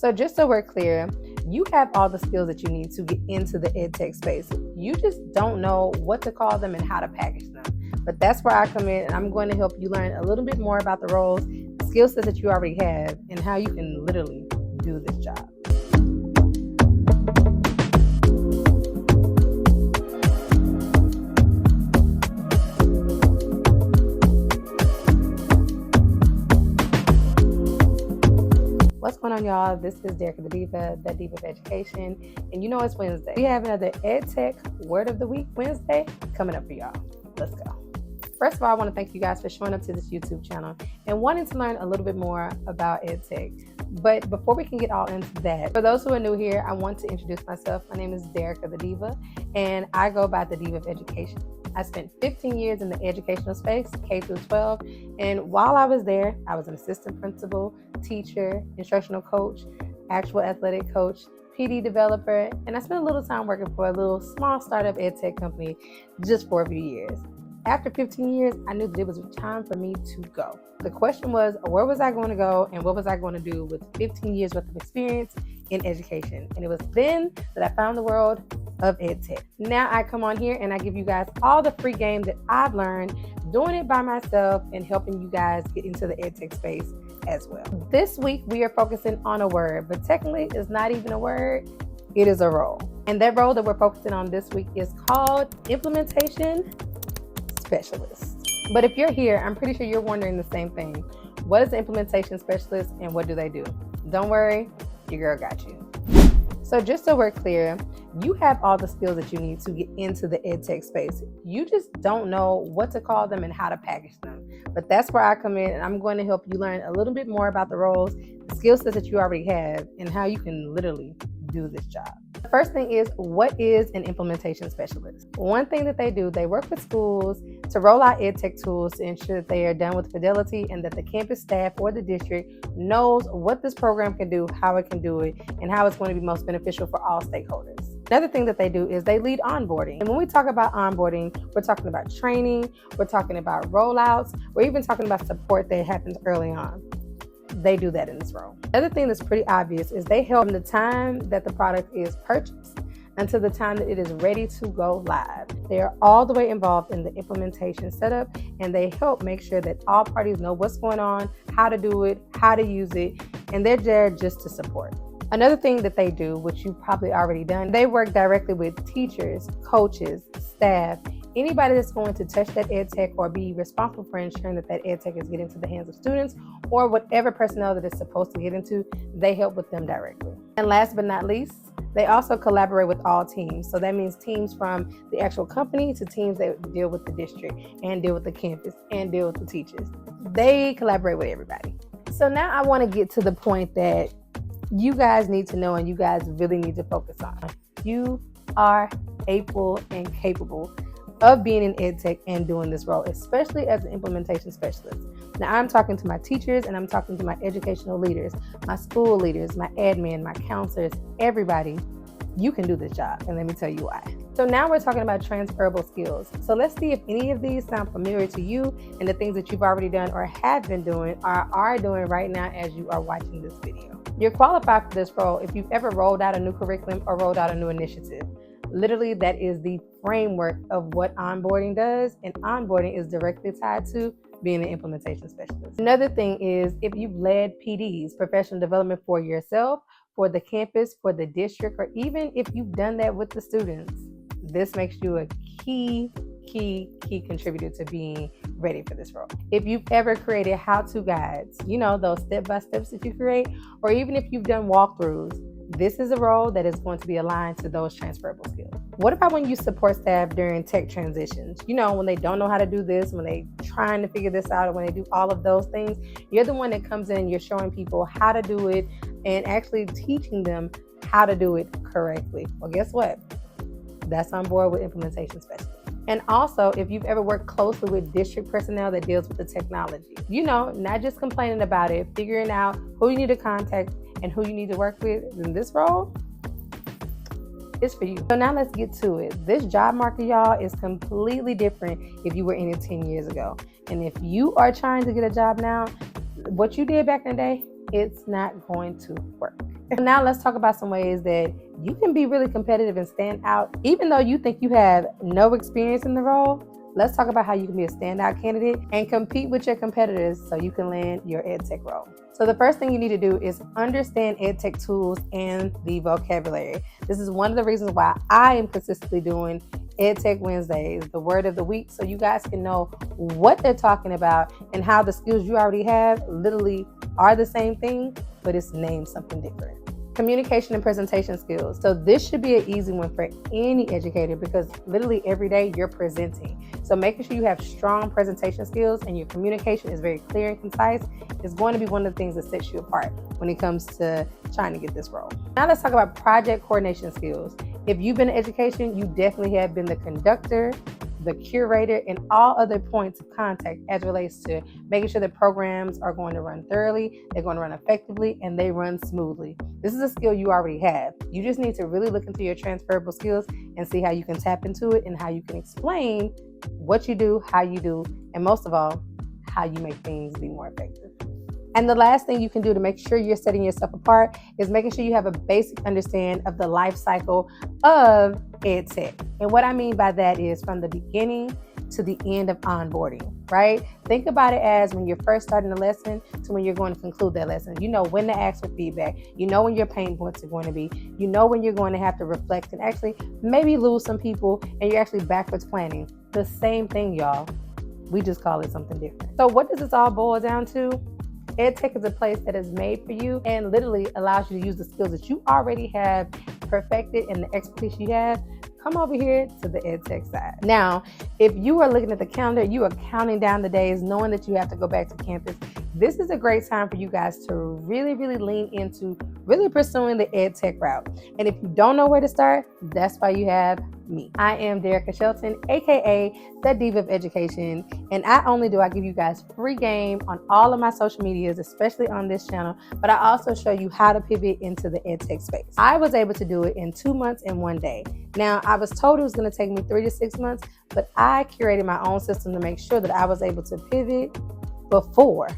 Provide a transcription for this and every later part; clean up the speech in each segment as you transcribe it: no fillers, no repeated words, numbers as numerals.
So just so we're clear, you have all the skills that you need to get into the EdTech space. You just don't know what to call them and how to package them. But that's where I come in, and I'm going to help you learn a little bit more about the roles, skill sets that you already have, and how you can literally do this job. What's going on, y'all? This is the Diva, the Diva of Education, and you know it's Wednesday. We have another EdTech Word of the Week Wednesday coming up for y'all. Let's go. First of all, I want to thank you guys for showing up to this YouTube channel and wanting to learn a little bit more about EdTech. But before we can get all into that, for those who are new here, I want to introduce myself. My name is Derica the Diva, and I go by the Diva of Education. I spent 15 years in the educational space, K through 12, and while I was there, I was an assistant principal, teacher, instructional coach, actual athletic coach, PD developer, and I spent a little time working for a little small startup EdTech company just for a few years. After 15 years, I knew that it was time for me to go. The question was, where was I going to go and what was I going to do with 15 years worth of experience in education? And it was then that I found the world of EdTech. Now I come on here and I give you guys all the free game that I've learned doing it by myself and helping you guys get into the EdTech space as well. This week we are focusing on a word, but technically it's not even a word, it is a role. And that role that we're focusing on this week is called implementation specialist. But if you're here, I'm pretty sure you're wondering the same thing. What is the implementation specialist and what do they do? Don't worry, your girl got you. So just so we're clear, you have all the skills that you need to get into the EdTech space. You just don't know what to call them and how to package them. But that's where I come in, and I'm going to help you learn a little bit more about the roles, skill sets that you already have, and how you can literally do this job. The first thing is, what is an implementation specialist? One thing that they do, they work with schools to roll out EdTech tools to ensure that they are done with fidelity and that the campus staff or the district knows what this program can do, how it can do it, and how it's going to be most beneficial for all stakeholders. Another thing that they do is they lead onboarding. And when we talk about onboarding, we're talking about training, we're talking about rollouts, we're even talking about support that happens early on. They do that in this role. Another thing that's pretty obvious is they help from the time that the product is purchased until the time that it is ready to go live. They are all the way involved in the implementation setup, and they help make sure that all parties know what's going on, how to do it, how to use it, and they're there just to support. Another thing that they do, which you've probably already done, they work directly with teachers, coaches, staff, anybody that's going to touch that EdTech or be responsible for ensuring that that EdTech is getting to the hands of students or whatever personnel that it's supposed to get into, they help with them directly. And last but not least, they also collaborate with all teams. So that means teams from the actual company to teams that deal with the district and deal with the campus and deal with the teachers. They collaborate with everybody. So now I want to get to the point that you guys need to know and you guys really need to focus on. You are able and capable of being in EdTech and doing this role, especially as an implementation specialist. Now I'm talking to my teachers and I'm talking to my educational leaders, my school leaders, my admin, my counselors, everybody. You can do this job, and let me tell you why. So now we're talking about transferable skills. So let's see if any of these sound familiar to you and the things that you've already done or have been doing or are doing right now as you are watching this video. You're qualified for this role if you've ever rolled out a new curriculum or rolled out a new initiative. Literally, that is the framework of what onboarding does, and onboarding is directly tied to being an implementation specialist. Another thing is if you've led PDs, professional development for yourself, for the campus, for the district, or even if you've done that with the students, this makes you a key contributor to being ready for this role. If you've ever created how-to guides, you know, those step-by-steps that you create, or even if you've done walkthroughs, this is a role that is going to be aligned to those transferable skills. What about when you support staff during tech transitions? You know, when they don't know how to do this, when they're trying to figure this out, or when they do all of those things, you're the one that comes in and you're showing people how to do it and actually teaching them how to do it correctly. Well, guess what? That's on board with implementation specialists. And also, if you've ever worked closely with district personnel that deals with the technology, you know, not just complaining about it, figuring out who you need to contact and who you need to work with in this role, it's for you. So now let's get to it. This job market, y'all, is completely different if you were in it 10 years ago. And if you are trying to get a job now, what you did back in the day, it's not going to work. Now let's talk about some ways that you can be really competitive and stand out. Even though you think you have no experience in the role, let's talk about how you can be a standout candidate and compete with your competitors so you can land your EdTech role. So the first thing you need to do is understand EdTech tools and the vocabulary. This is one of the reasons why I am consistently doing EdTech Wednesdays, the word of the week, so you guys can know what they're talking about and how the skills you already have literally are the same thing, but it's named something different. Communication and presentation skills. So this should be an easy one for any educator because literally every day you're presenting. So making sure you have strong presentation skills and your communication is very clear and concise is going to be one of the things that sets you apart when it comes to trying to get this role. Now let's talk about project coordination skills. If you've been in education, you definitely have been the conductor, the curator, and all other points of contact as it relates to making sure that programs are going to run thoroughly, they're going to run effectively, and they run smoothly. This is a skill you already have. You just need to really look into your transferable skills and see how you can tap into it and how you can explain what you do, how you do, and most of all, how you make things be more effective. And the last thing you can do to make sure you're setting yourself apart is making sure you have a basic understanding of the life cycle of EdTech. And what I mean by that is from the beginning to the end of onboarding, right? Think about it as when you're first starting a lesson to when you're going to conclude that lesson. You know when to ask for feedback. You know when your pain points are going to be. You know when you're going to have to reflect and actually maybe lose some people and you're actually backwards planning. The same thing, y'all. We just call it something different. So what does this all boil down to? EdTech is a place that is made for you and literally allows you to use the skills that you already have perfected and the expertise you have. Come over here to the EdTech side. Now, if you are looking at the calendar, you are counting down the days knowing that you have to go back to campus. This is a great time for you guys to really lean into really pursuing the EdTech route. And if you don't know where to start, that's why you have me. I am Derica Shelton, aka the Diva of Education, and not only do I give you guys free game on all of my social medias, especially on this channel, but I also show you how to pivot into the EdTech space. I was able to do it in 2 months and 1 day. Now, I was told it was going to take me 3 to 6 months, but I curated my own system to make sure that I was able to pivot before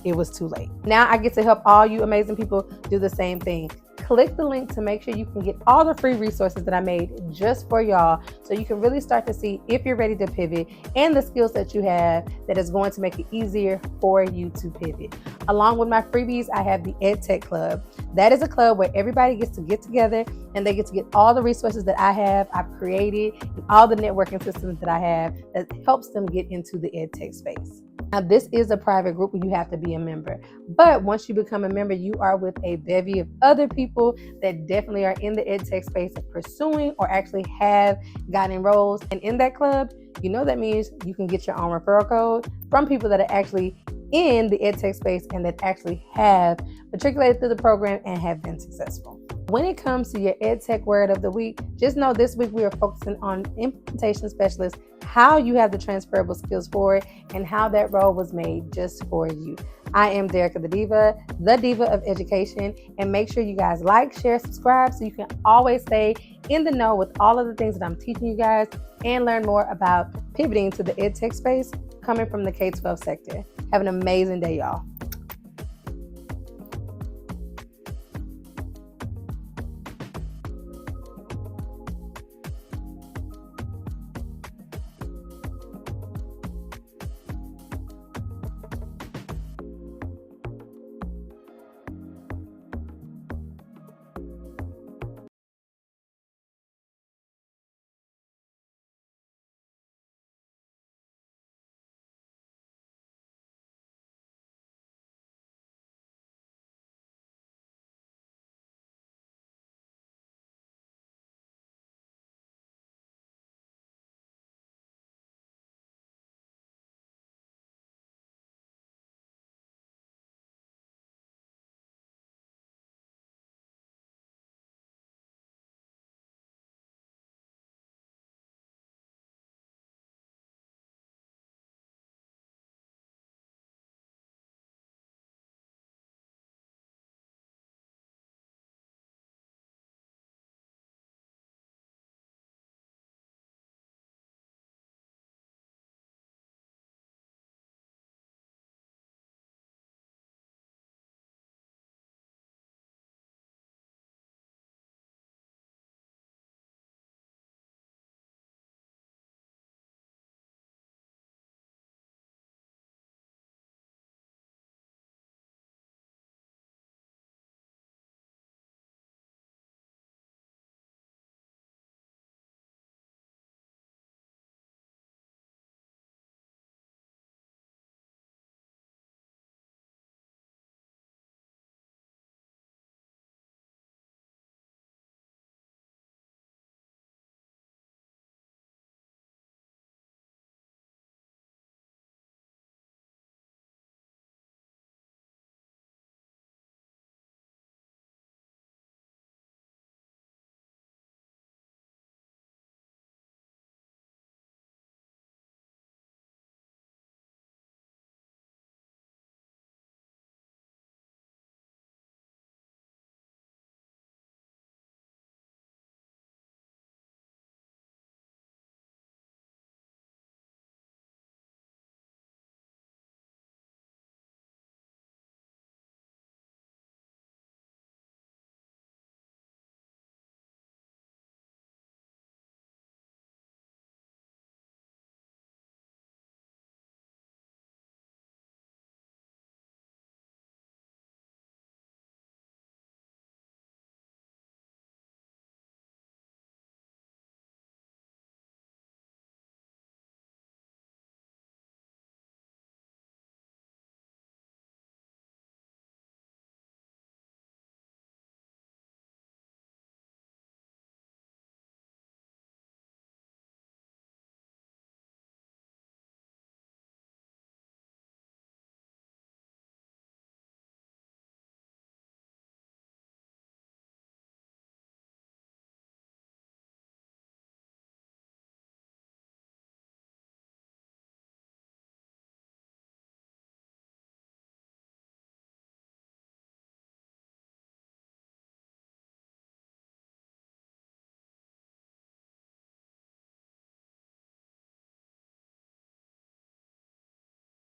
it was too late. Now I get to help all you amazing people do the same thing. Click the link to make sure you can get all the free resources that I made just for y'all so you can really start to see if you're ready to pivot and the skills that you have that is going to make it easier for you to pivot. Along with my freebies, I have the EdTech Club. That is a club where everybody gets to get together and they get to get all the resources that I've created, and all the networking systems that I have that helps them get into the EdTech space. Now, this is a private group where you have to be a member. But once you become a member, you are with a bevy of other people that definitely are in the EdTech space of pursuing or actually have gotten roles. And in that club, you know that means you can get your own referral code from people that are actually in the EdTech space and that actually have matriculated through the program and have been successful. When it comes to your EdTech word of the week, just know this week we are focusing on implementation specialists, how you have the transferable skills for it, and how that role was made just for you. I am Derica the Diva of Education, and make sure you guys like, share, subscribe so you can always stay in the know with all of the things that I'm teaching you guys and learn more about pivoting to the EdTech space coming from the K-12 sector. Have an amazing day, y'all.